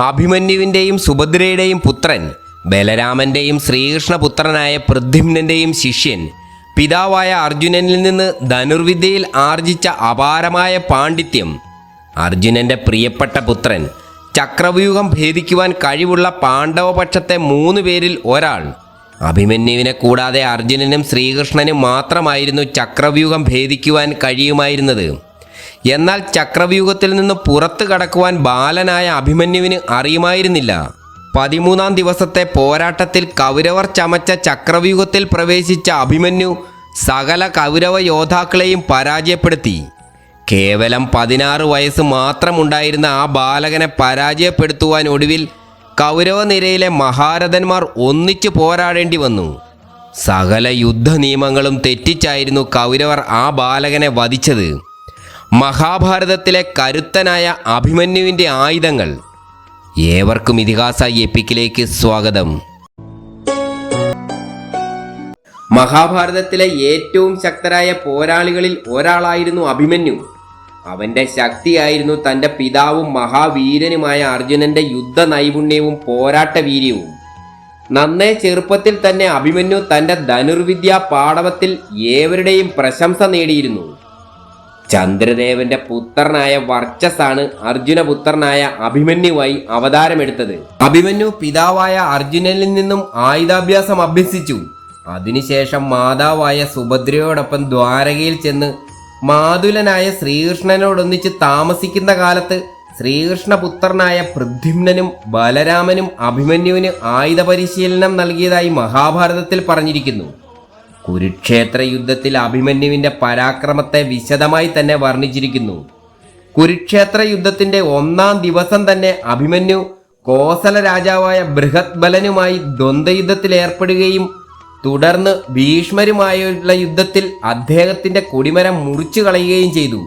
അഭിമന്യുവിൻ്റെയും സുഭദ്രയുടെയും പുത്രൻ, ബലരാമൻ്റെയും ശ്രീകൃഷ്ണപുത്രനായ പ്രദ്യുമ്നൻ്റെയും ശിഷ്യൻ, പിതാവായ അർജുനനിൽ നിന്ന് ധനുർവിദ്യയിൽ ആർജിച്ച അപാരമായ പാണ്ഡിത്യം, അർജുനൻ്റെ പ്രിയപ്പെട്ട പുത്രൻ, ചക്രവ്യൂഹം ഭേദിക്കുവാൻ കഴിവുള്ള പാണ്ഡവപക്ഷത്തെ 3 പേരിൽ ഒരാൾ. അഭിമന്യുവിനെ കൂടാതെ അർജുനനും ശ്രീകൃഷ്ണനും മാത്രമായിരുന്നു ചക്രവ്യൂഹം ഭേദിക്കുവാൻ കഴിയുമായിരുന്നത്. എന്നാൽ ചക്രവ്യൂഹത്തിൽ നിന്ന് പുറത്തു കടക്കുവാൻ ബാലനായ അഭിമന്യുവിന് അറിയുമായിരുന്നില്ല. 13-ാം ദിവസത്തെ പോരാട്ടത്തിൽ കൗരവർ ചമച്ച ചക്രവ്യൂഹത്തിൽ പ്രവേശിച്ച അഭിമന്യു സകല കൗരവ യോദ്ധാക്കളെയും പരാജയപ്പെടുത്തി. കേവലം 16 വയസ്സ് മാത്രമുണ്ടായിരുന്ന ആ ബാലകനെ പരാജയപ്പെടുത്തുവാൻ ഒടുവിൽ കൗരവ നിരയിലെ മഹാരഥന്മാർ ഒന്നിച്ചു പോരാടേണ്ടി വന്നു. സകല യുദ്ധ നിയമങ്ങളും തെറ്റിച്ചായിരുന്നു കൗരവർ ആ ബാലകനെ വധിച്ചത്. മഹാഭാരതത്തിലെ കരുത്തനായ അഭിമന്യുവിൻ്റെ ആയുധങ്ങൾ. ഏവർക്കും ഇതിഹാസ എപ്പിക്കിലേക്ക് സ്വാഗതം. മഹാഭാരതത്തിലെ ഏറ്റവും ശക്തരായ പോരാളികളിൽ ഒരാളായിരുന്നു അഭിമന്യു. അവൻ്റെ ശക്തിയായിരുന്നു തൻ്റെ പിതാവും മഹാവീരനുമായ അർജുനൻ്റെ യുദ്ധ നൈപുണ്യവും പോരാട്ട വീര്യവും. നന്നേ ചെറുപ്പത്തിൽ തന്നെ അഭിമന്യു തൻ്റെ ധനുർവിദ്യാ പാടവത്തിൽ ഏവരുടെയും പ്രശംസ നേടിയിരുന്നു. ചന്ദ്രദേവന്റെ പുത്രനായ വർച്ചസാണ് അർജുനപുത്രനായ അഭിമന്യുവായി അവതാരമെടുത്തത്. അഭിമന്യു പിതാവായ അർജുനനിൽ നിന്നും ആയുധാഭ്യാസം അഭ്യസിച്ചു. അതിനുശേഷം മാതാവായ സുഭദ്രയോടൊപ്പം ദ്വാരകയിൽ ചെന്ന് മാതുലനായ ശ്രീകൃഷ്ണനോടൊന്നിച്ച് താമസിക്കുന്ന കാലത്ത് ശ്രീകൃഷ്ണപുത്രനായ പ്രദ്യുമ്നനും ബലരാമനും അഭിമന്യുവിന് ആയുധ പരിശീലനം നൽകിയതായി മഹാഭാരതത്തിൽ പറഞ്ഞിരിക്കുന്നു. കുരുക്ഷേത്ര യുദ്ധത്തിൽ അഭിമന്യുവിൻ്റെ പരാക്രമത്തെ വിശദമായി തന്നെ വർണ്ണിച്ചിരിക്കുന്നു. കുരുക്ഷേത്ര യുദ്ധത്തിൻ്റെ 1-ാം ദിവസം തന്നെ അഭിമന്യു കോസല രാജാവായ ബൃഹത്ബലനുമായി ദ്വന്ദ്വയുദ്ധത്തിൽ ഏർപ്പെടുകയും തുടർന്ന് ഭീഷ്മരുമായുള്ള യുദ്ധത്തിൽ അദ്ദേഹത്തിൻ്റെ കൊടിമരം മുറിച്ചു കളയുകയും ചെയ്തു.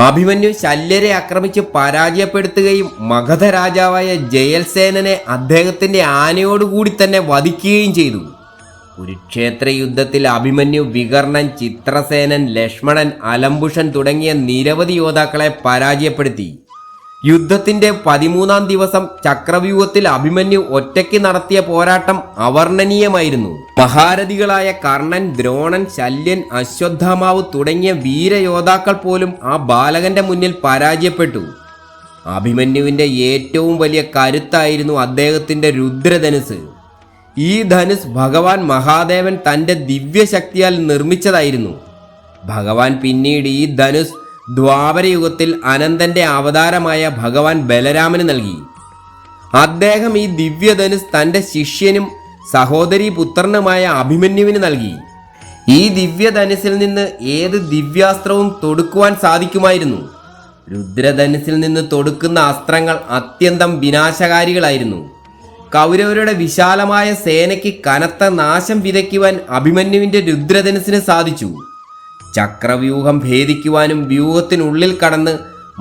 അഭിമന്യു ശല്യരെ ആക്രമിച്ച് പരാജയപ്പെടുത്തുകയും മഗധ രാജാവായ ജയൽസേനനെ അദ്ദേഹത്തിൻ്റെ ആനയോടുകൂടി തന്നെ വധിക്കുകയും ചെയ്തു. കുരുക്ഷേത്ര യുദ്ധത്തിൽ അഭിമന്യു വികർണൻ, ചിത്രസേനൻ, ലക്ഷ്മണൻ, അലംബുഷൻ തുടങ്ങിയ നിരവധി യോദ്ധാക്കളെ പരാജയപ്പെടുത്തി. യുദ്ധത്തിന്റെ 13-ാം ദിവസം ചക്രവ്യൂഹത്തിൽ അഭിമന്യു ഒറ്റയ്ക്ക് നടത്തിയ പോരാട്ടം അവർണ്ണനീയമായിരുന്നു. മഹാരഥികളായ കർണൻ, ദ്രോണൻ, ശല്യൻ, അശ്വത്ഥാമാവ് തുടങ്ങിയ വീരയോദ്ധാക്കൾ പോലും ആ ബാലകന്റെ മുന്നിൽ പരാജയപ്പെട്ടു. അഭിമന്യുവിന്റെ ഏറ്റവും വലിയ കരുത്തായിരുന്നു അദ്ദേഹത്തിന്റെ രുദ്രധനുസ്. ഈ ധനുസ് ഭഗവാൻ മഹാദേവൻ തൻ്റെ ദിവ്യശക്തിയാൽ നിർമ്മിച്ചതായിരുന്നു. ഭഗവാൻ പിന്നീട് ഈ ധനുസ് ദ്വാപരയുഗത്തിൽ അനന്തന്റെ അവതാരമായ ഭഗവാൻ ബലരാമന് നൽകി. അദ്ദേഹം ഈ ദിവ്യധനുസ് തൻ്റെ ശിഷ്യനും സഹോദരീ പുത്രനുമായ അഭിമന്യുവിന് നൽകി. ഈ ദിവ്യധനുസിൽ നിന്ന് ഏത് ദിവ്യാസ്ത്രവും തൊടുക്കുവാൻ സാധിക്കുമായിരുന്നു. രുദ്രധനുസിൽ നിന്ന് തൊടുക്കുന്ന അസ്ത്രങ്ങൾ അത്യന്തം വിനാശകാരികളായിരുന്നു. കൗരവരുടെ വിശാലമായ സേനയ്ക്ക് കനത്ത നാശം വിതയ്ക്കുവാൻ അഭിമന്യുവിൻ്റെ രുദ്രധനുസിന് സാധിച്ചു. ചക്രവ്യൂഹം ഭേദിക്കുവാനും വ്യൂഹത്തിനുള്ളിൽ കടന്ന്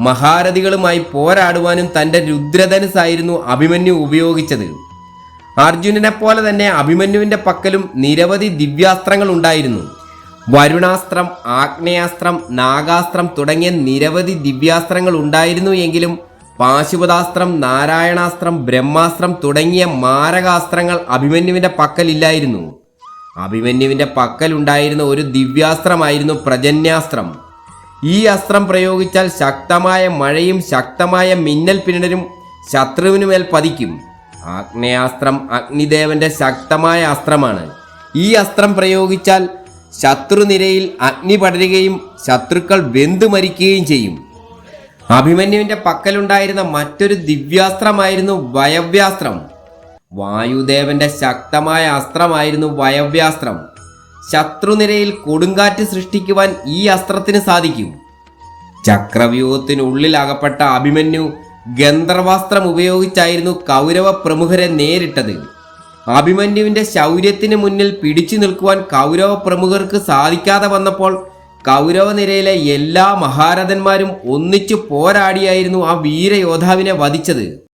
മഹാരഥികളുമായി പോരാടുവാനും തൻ്റെ രുദ്രധനുസായിരുന്നു അഭിമന്യു ഉപയോഗിച്ചത്. അർജുനനെ പോലെ തന്നെ അഭിമന്യുവിൻ്റെ പക്കലും നിരവധി ദിവ്യാസ്ത്രങ്ങൾ ഉണ്ടായിരുന്നു. വരുണാസ്ത്രം, ആഗ്നേയാസ്ത്രം, നാഗാസ്ത്രം തുടങ്ങിയ നിരവധി ദിവ്യാസ്ത്രങ്ങൾ ഉണ്ടായിരുന്നു. എങ്കിലും പാശുപതാസ്ത്രം, നാരായണാസ്ത്രം, ബ്രഹ്മാസ്ത്രം തുടങ്ങിയ മാരകാസ്ത്രങ്ങൾ അഭിമന്യുവിൻ്റെ പക്കലില്ലായിരുന്നു. അഭിമന്യുവിൻ്റെ പക്കലുണ്ടായിരുന്ന ഒരു ദിവ്യാസ്ത്രമായിരുന്നു പ്രജന്യാസ്ത്രം. ഈ അസ്ത്രം പ്രയോഗിച്ചാൽ ശക്തമായ മഴയും ശക്തമായ മിന്നൽ പിന്നലും ശത്രുവിനുമേൽ പതിക്കും. ആഗ്നേയാസ്ത്രം അഗ്നിദേവന്റെ ശക്തമായ അസ്ത്രമാണ്. ഈ അസ്ത്രം പ്രയോഗിച്ചാൽ ശത്രുനിരയിൽ അഗ്നി പടരുകയും ശത്രുക്കൾ വെന്തു മരിക്കുകയും ചെയ്യും. അഭിമന്യുവിൻ്റെ പക്കലുണ്ടായിരുന്ന മറ്റൊരു ദിവ്യാസ്ത്രമായിരുന്നു വയവ്യാസ്ത്രം. വായുദേവന്റെ ശക്തമായ അസ്ത്രമായിരുന്നു വയവ്യാസ്ത്രം. ശത്രുനിരയിൽ കൊടുങ്കാറ്റ് സൃഷ്ടിക്കുവാൻ ഈ അസ്ത്രത്തിന് സാധിക്കും. ചക്രവ്യൂഹത്തിനുള്ളിൽ അകപ്പെട്ട അഭിമന്യു ഗന്ധർവാസ്ത്രം ഉപയോഗിച്ചായിരുന്നു കൗരവ പ്രമുഖരെ നേരിട്ടത്. അഭിമന്യുവിൻ്റെ ശൗര്യത്തിന് മുന്നിൽ പിടിച്ചു നിൽക്കുവാൻ കൗരവ പ്രമുഖർക്ക് സാധിക്കാതെ വന്നപ്പോൾ കൗരവ നിരയിലെ എല്ലാ മഹാരഥന്മാരും ഒന്നിച്ചു പോരാടിയായിരുന്നു ആ വീരയോദ്ധാവിനെ വധിച്ചത്.